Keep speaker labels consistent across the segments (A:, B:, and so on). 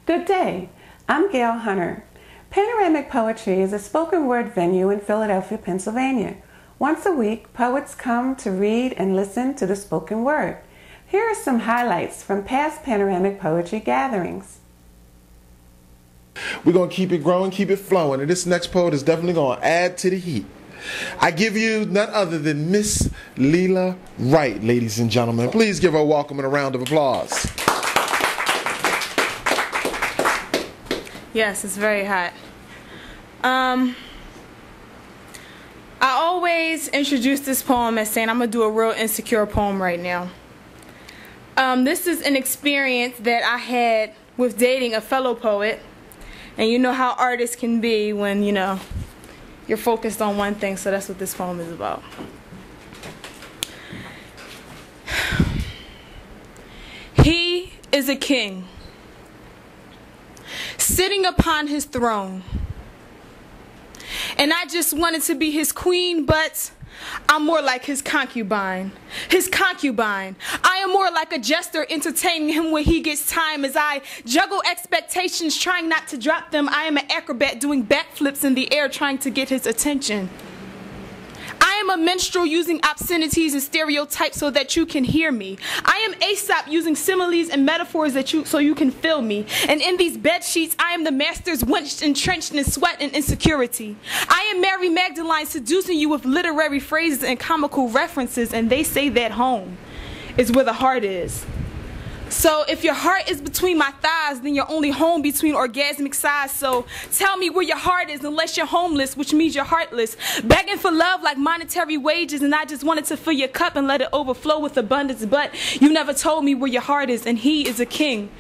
A: Good day. I'm Gail Hunter. Panoramic Poetry is a spoken word venue in Philadelphia, Pennsylvania. Once a week, poets come to read and listen to the spoken word. Here are some highlights from past Panoramic Poetry gatherings.
B: We're going to keep it growing, keep it flowing, and this next poet is definitely going to add to the heat. I give you none other than Miss Leila Wright, ladies and gentlemen. Please give her a welcome and a round of applause.
C: Yes, it's very hot. I always introduce this poem as saying I'm going to do a real insecure poem right now. This is an experience that I had with dating a fellow poet. And you know how artists can be when, you're focused on one thing. So that's what this poem is about. He is a king, sitting upon his throne. And I just wanted to be his queen, but I'm more like his concubine. His concubine. I am more like a jester, entertaining him when he gets time. As I juggle expectations, trying not to drop them, I am an acrobat doing backflips in the air, trying to get his attention. I am a minstrel using obscenities and stereotypes so that you can hear me. I am Aesop using similes and metaphors so you can feel me. And in these bed sheets, I am the master's wench entrenched in sweat and insecurity. I am Mary Magdalene seducing you with literary phrases and comical references, and they say that home is where the heart is. So if your heart is between my thighs, then you're only home between orgasmic sighs. So tell me where your heart is unless you're homeless, which means you're heartless. Begging for love like monetary wages, and I just wanted to fill your cup and let it overflow with abundance. But you never told me where your heart is, and he is a king,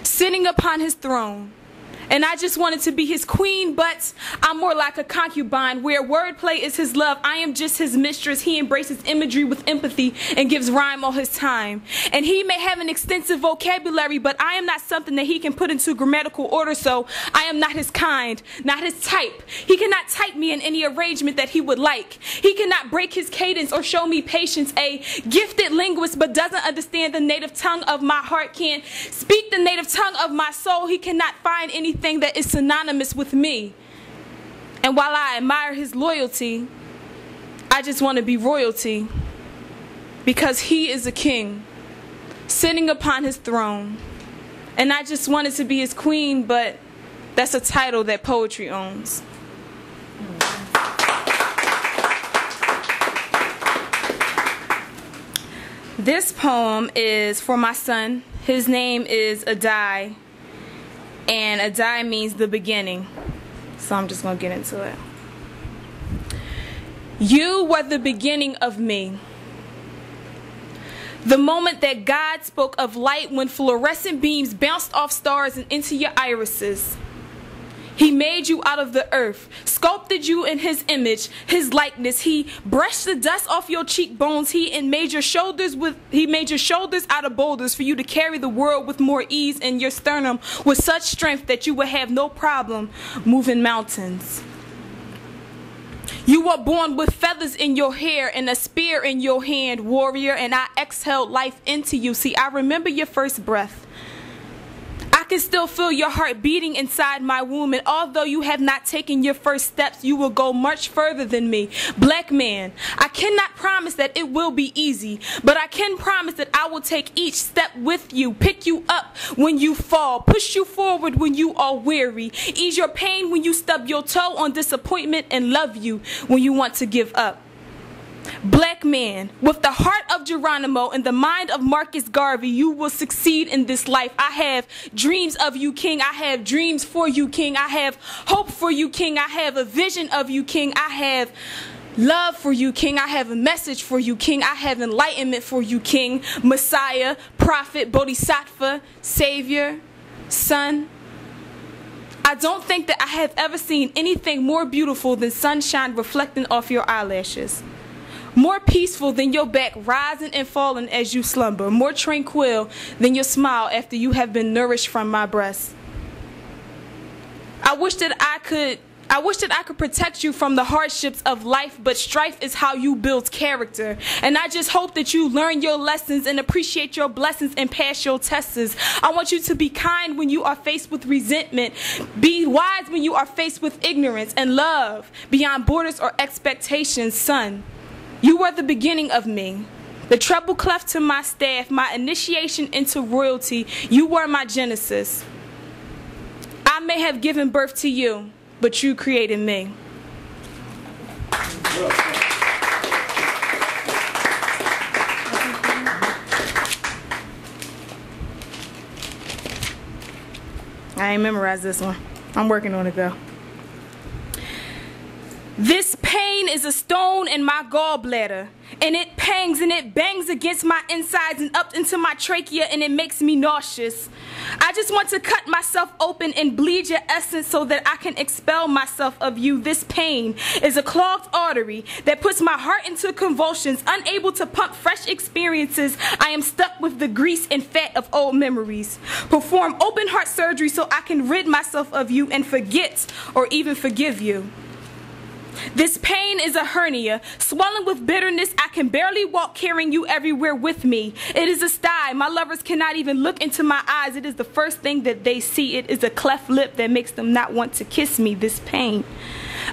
C: sitting upon his throne. And I just wanted to be his queen, but I'm more like a concubine, where wordplay is his love. I am just his mistress. He embraces imagery with empathy and gives rhyme all his time. And he may have an extensive vocabulary, but I am not something that he can put into grammatical order, so I am not his kind, not his type. He cannot type me in any arrangement that he would like. He cannot break his cadence or show me patience. A gifted linguist but doesn't understand the native tongue of my heart, can't speak the native tongue of my soul. He cannot find anything that is synonymous with me. And while I admire his loyalty, I just want to be royalty, because he is a king sitting upon his throne. And I just wanted to be his queen, but that's a title that poetry owns. This poem is for my son. His name is Adai. And Adai means the beginning. So I'm just going to get into it. You were the beginning of me. The moment that God spoke of light, when fluorescent beams bounced off stars and into your irises. He made you out of the earth, sculpted you in his image, his likeness. He brushed the dust off your cheekbones. He made your shoulders out of boulders for you to carry the world with more ease, and your sternum with such strength that you would have no problem moving mountains. You were born with feathers in your hair and a spear in your hand, warrior, and I exhaled life into you. See, I remember your first breath. I can still feel your heart beating inside my womb, and although you have not taken your first steps, you will go much further than me. Black man, I cannot promise that it will be easy, but I can promise that I will take each step with you, pick you up when you fall, push you forward when you are weary, ease your pain when you stub your toe on disappointment, and love you when you want to give up. Black man, with the heart of Geronimo and the mind of Marcus Garvey, you will succeed in this life. I have dreams of you, king. I have dreams for you, king. I have hope for you, king. I have a vision of you, king. I have love for you, king. I have a message for you, king. I have enlightenment for you, king. Messiah, prophet, bodhisattva, savior, son. I don't think that I have ever seen anything more beautiful than sunshine reflecting off your eyelashes. More peaceful than your back rising and falling as you slumber. More tranquil than your smile after you have been nourished from my breast. I wish that I could I wish that I could protect you from the hardships of life, but strife is how you build character. And I just hope that you learn your lessons and appreciate your blessings and pass your tests. I want you to be kind when you are faced with resentment, be wise when you are faced with ignorance, and love beyond borders or expectations. Son, you were the beginning of me, the treble clef to my staff, my initiation into royalty. You were my genesis. I may have given birth to you, but you created me. I ain't memorized this one. I'm working on it though. This pain is a stone in my gallbladder, and it pangs and it bangs against my insides and up into my trachea, and it makes me nauseous. I just want to cut myself open and bleed your essence so that I can expel myself of you. This pain is a clogged artery that puts my heart into convulsions, unable to pump fresh experiences. I am stuck with the grease and fat of old memories. Perform open heart surgery so I can rid myself of you and forget or even forgive you. This pain is a hernia, swelling with bitterness. I can barely walk, carrying you everywhere with me. It is a sty. My lovers cannot even look into my eyes. It is the first thing that they see. It is a cleft lip that makes them not want to kiss me. This pain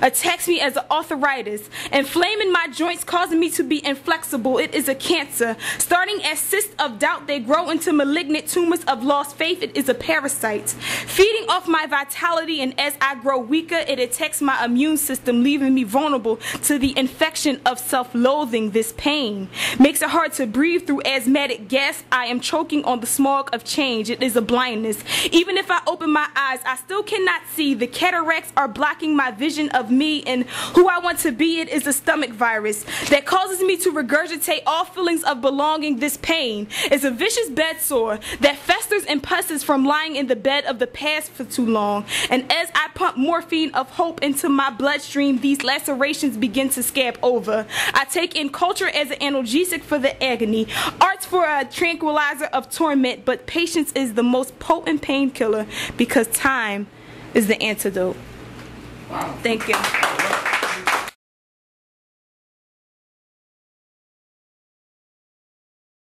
C: attacks me as an arthritis, inflaming my joints, causing me to be inflexible. It is a cancer. Starting as cysts of doubt, they grow into malignant tumors of lost faith. It is a parasite, feeding off my vitality, and as I grow weaker, it attacks my immune system, leaving me vulnerable to the infection of self-loathing. This pain makes it hard to breathe through asthmatic gas. I am choking on the smog of change. It is a blindness. Even if I open my eyes, I still cannot see. The cataracts are blocking my vision of me and who I want to be. It is a stomach virus that causes me to regurgitate all feelings of belonging. This pain is a vicious bed sore that festers and pusses from lying in the bed of the past for too long. And as I pump morphine of hope into my bloodstream, these lacerations begin to scab over. I take in culture as an analgesic for the agony, arts for a tranquilizer of torment, but patience is the most potent painkiller because time is the antidote. Wow. Thank you.